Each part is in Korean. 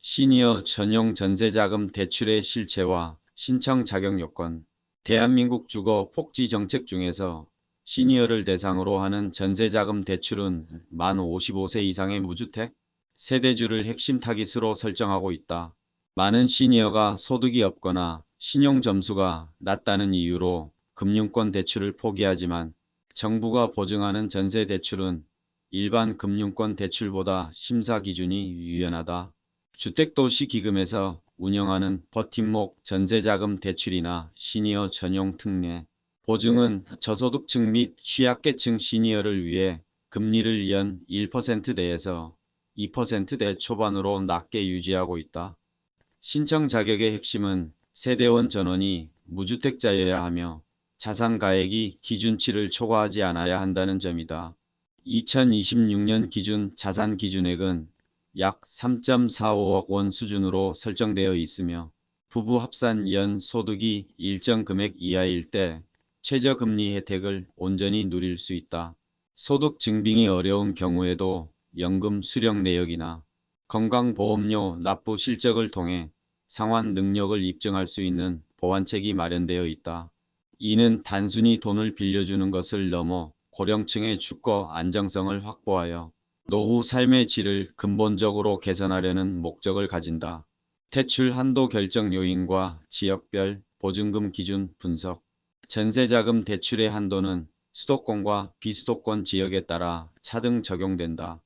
시니어 전용 전세자금 대출의 실체와 신청 자격 요건. 대한민국 주거 복지 정책 중에서 시니어를 대상으로 하는 전세자금 대출은 만 55세 이상의 무주택 세대주를 핵심 타깃으로 설정하고 있다. 많은 시니어가 소득이 없거나 신용 점수가 낮다는 이유로 금융권 대출을 포기하지만 정부가 보증하는 전세 대출은 일반 금융권 대출보다 심사 기준이 유연하다. 주택도시기금에서 운영하는 버팀목 전세자금 대출이나 시니어 전용 특례 보증은 저소득층 및 취약계층 시니어를 위해 금리를 연 1%대에서 2%대 초반으로 낮게 유지하고 있다. 신청 자격의 핵심은 세대원 전원이 무주택자여야 하며 자산 가액이 기준치를 초과하지 않아야 한다는 점이다. 2026년 기준 자산 기준액은 약 3.45억 원 수준으로 설정되어 있으며 부부 합산 연 소득이 일정 금액 이하일 때 최저금리 혜택을 온전히 누릴 수 있다. 소득 증빙이 어려운 경우에도 연금 수령 내역이나 건강보험료 납부 실적을 통해 상환 능력을 입증할 수 있는 보완책이 마련되어 있다. 이는 단순히 돈을 빌려주는 것을 넘어 고령층의 주거 안정성을 확보하여 노후 삶의 질을 근본적으로 개선하려는 목적을 가진다. 대출 한도 결정 요인과 지역별 보증금 기준 분석. 전세자금 대출의 한도는 수도권과 비수도권 지역에 따라 차등 적용된다.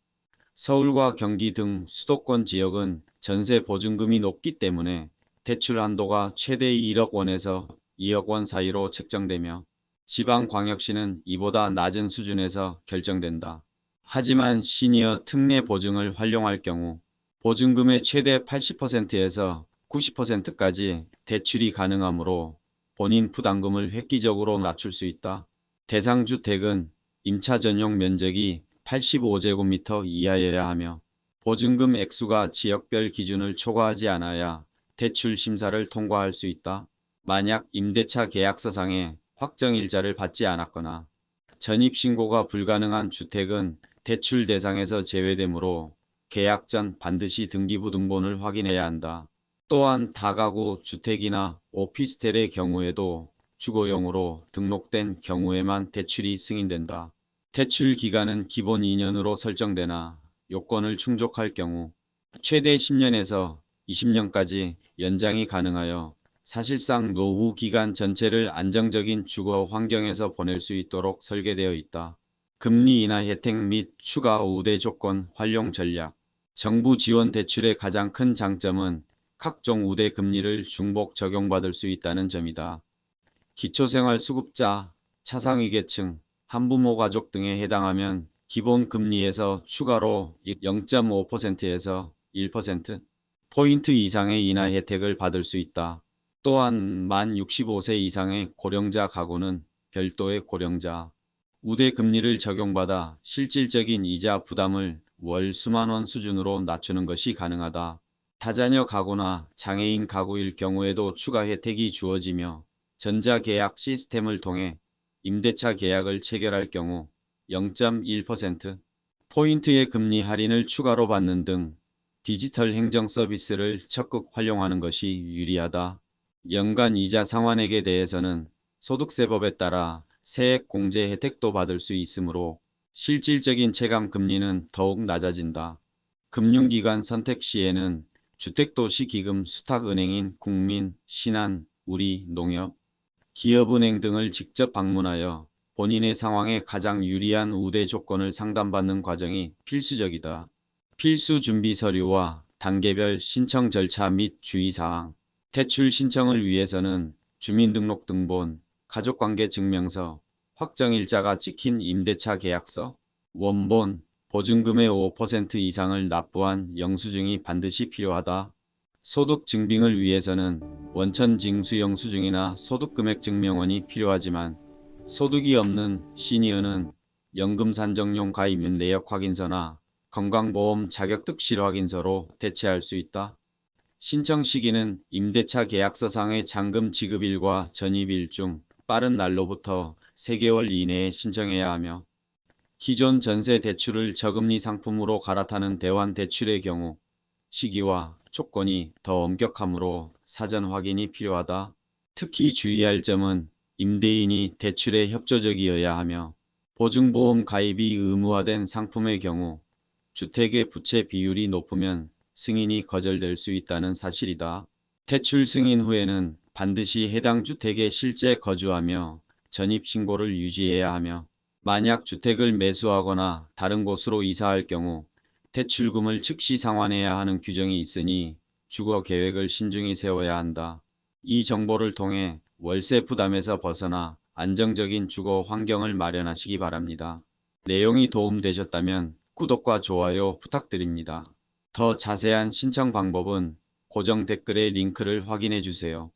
서울과 경기 등 수도권 지역은 전세 보증금이 높기 때문에 대출 한도가 최대 1억 원에서 2억 원 사이로 책정되며 지방광역시는 이보다 낮은 수준에서 결정된다. 하지만 시니어 특례 보증을 활용할 경우 보증금의 최대 80%에서 90%까지 대출이 가능하므로 본인 부담금을 획기적으로 낮출 수 있다. 대상 주택은 임차 전용 면적이 85제곱미터 이하여야 하며 보증금 액수가 지역별 기준을 초과하지 않아야 대출 심사를 통과할 수 있다. 만약 임대차 계약서상에 확정일자를 받지 않았거나 전입신고가 불가능한 주택은 대출 대상에서 제외되므로 계약 전 반드시 등기부 등본을 확인해야 한다. 또한 다가구 주택이나 오피스텔의 경우에도 주거용으로 등록된 경우에만 대출이 승인된다. 대출 기간은 기본 2년으로 설정되나 요건을 충족할 경우 최대 10년에서 20년까지 연장이 가능하여 사실상 노후 기간 전체를 안정적인 주거 환경에서 보낼 수 있도록 설계되어 있다. 금리 인하 혜택 및 추가 우대 조건 활용 전략. 정부 지원 대출의 가장 큰 장점은 각종 우대 금리를 중복 적용받을 수 있다는 점이다. 기초생활수급자, 차상위계층, 한부모 가족 등에 해당하면 기본 금리에서 추가로 0.5%에서 1%포인트 이상의 인하 혜택을 받을 수 있다. 또한 만 65세 이상의 고령자 가구는 별도의 고령자 우대 금리를 적용받아 실질적인 이자 부담을 월 수만 원 수준으로 낮추는 것이 가능하다. 다자녀 가구나 장애인 가구일 경우에도 추가 혜택이 주어지며 전자계약 시스템을 통해 임대차 계약을 체결할 경우 0.1%포인트의 금리 할인을 추가로 받는 등 디지털 행정 서비스를 적극 활용하는 것이 유리하다. 연간 이자 상환액에 대해서는 소득세법에 따라 세액 공제 혜택도 받을 수 있으므로 실질적인 체감 금리는 더욱 낮아진다. 금융기관 선택 시에는 주택도시기금 수탁은행인 국민, 신한, 우리, 농협, 기업은행 등을 직접 방문하여 본인의 상황에 가장 유리한 우대 조건을 상담받는 과정이 필수적이다. 필수 준비 서류와 단계별 신청 절차 및 주의사항. 대출 신청을 위해서는 주민등록등본, 가족관계증명서, 확정일자가 찍힌 임대차 계약서, 원본, 보증금의 5% 이상을 납부한 영수증이 반드시 필요하다. 소득 증빙을 위해서는 원천징수 영수증이나 소득금액 증명원이 필요하지만 소득이 없는 시니어는 연금산정용 가입 내역 확인서나 건강보험 자격특실 확인서로 대체할 수 있다. 신청 시기는 임대차 계약서상의 잔금 지급일과 전입일 중 빠른 날로부터 3개월 이내에 신청해야 하며 기존 전세 대출을 저금리 상품으로 갈아타는 대환 대출의 경우 시기와 조건이 더 엄격하므로 사전 확인이 필요하다. 특히 주의할 점은 임대인이 대출에 협조적이어야 하며 보증보험 가입이 의무화된 상품의 경우 주택의 부채 비율이 높으면 승인이 거절될 수 있다는 사실이다. 대출 승인 후에는 반드시 해당 주택에 실제 거주하며 전입신고를 유지해야 하며 만약 주택을 매수하거나 다른 곳으로 이사할 경우 대출금을 즉시 상환해야 하는 규정이 있으니 주거 계획을 신중히 세워야 한다. 이 정보를 통해 월세 부담에서 벗어나 안정적인 주거 환경을 마련하시기 바랍니다. 내용이 도움되셨다면 구독과 좋아요 부탁드립니다. 더 자세한 신청 방법은 고정 댓글의 링크를 확인해 주세요.